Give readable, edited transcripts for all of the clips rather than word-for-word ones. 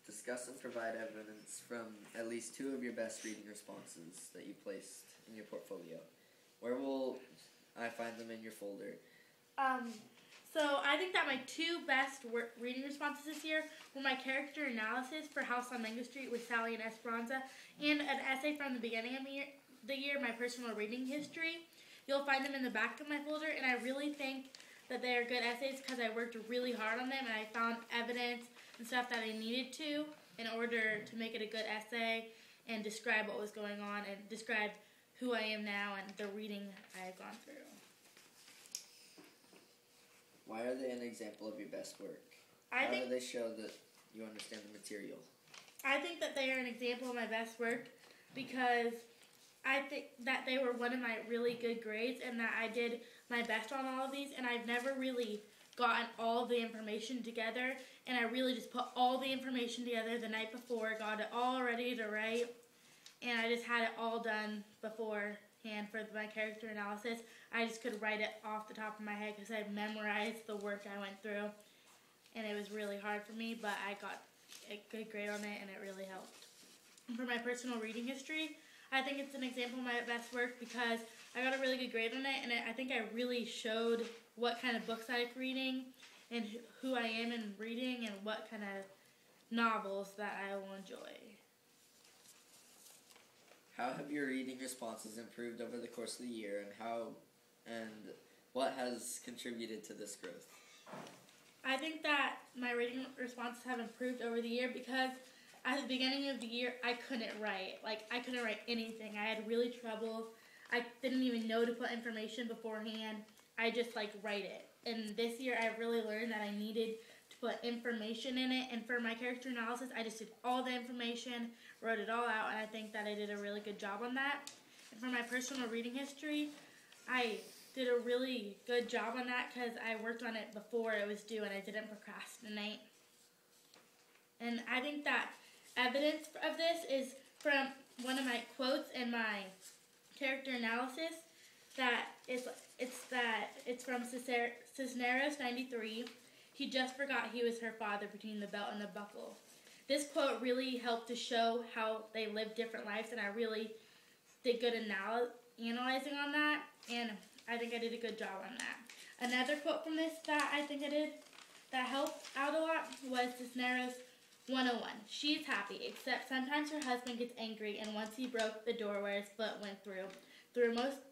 Discuss and provide evidence from at least 2 of your best reading responses that you placed in your portfolio. Where will I find them in your folder? So I think that my 2 best reading responses this year were my character analysis for House on Mango Street with Sally and Esperanza, and an essay from the beginning of the year, my personal reading history. You'll find them in the back of my folder, and I really think that they are good essays because I worked really hard on them, and I found evidence and stuff that I needed to in order to make it a good essay and describe what was going on and describe who I am now and the reading I have gone through. Why are they an example of your best work? How do they show that you understand the material? I think that they are an example of my best work because I think that they were one of my really good grades and that I did my best on all of these, and I've never really gotten all the information together, and I really just put all the information together the night before, got it all ready to write, and I just had it all done beforehand for my character analysis. I just could write it off the top of my head because I memorized the work I went through, and it was really hard for me, but I got a good grade on it, and it really helped. And for my personal reading history, I think it's an example of my best work because I got a really good grade on it, and I think I really showed what kind of books I like reading and who I am in reading and what kind of novels that I will enjoy. How have your reading responses improved over the course of the year, and what has contributed to this growth? I think that my reading responses have improved over the year because at the beginning of the year, I couldn't write. I couldn't write anything. I had really trouble. I didn't even know to put information beforehand. I just, write it. And this year, I really learned that I needed to put information in it. And for my character analysis, I just did all the information, wrote it all out, and I think that I did a really good job on that. And for my personal reading history, I did a really good job on that because I worked on it before it was due and I didn't procrastinate. And I think that evidence of this is from one of my quotes in my character analysis it's from Cisneros 93. He just forgot he was her father between the belt and the buckle. This quote really helped to show how they lived different lives, and I really did good analyzing on that, and I think I did a good job on that. Another quote from this that I think I did that helped out a lot was Cisneros 101. She is happy, except sometimes her husband gets angry, and once he broke the door where his foot went through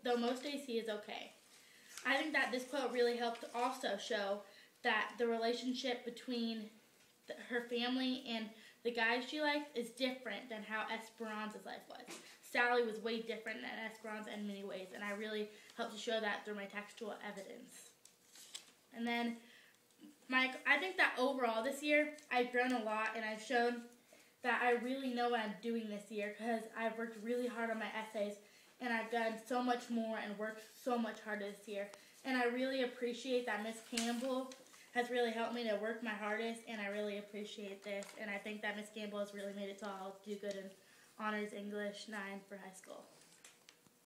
though most days he is okay. I think that this quote really helped to also show that the relationship between her family and the guy she liked is different than how Esperanza's life was. Sally was way different than Esperanza in many ways, and I really helped to show that through my textual evidence. And then I think that overall this year, I've grown a lot, and I've shown that I really know what I'm doing this year because I've worked really hard on my essays, and I've done so much more and worked so much harder this year. And I really appreciate that Miss Campbell has really helped me to work my hardest, and I really appreciate this. And I think that Miss Campbell has really made it so I'll do good in Honors English 9 for high school.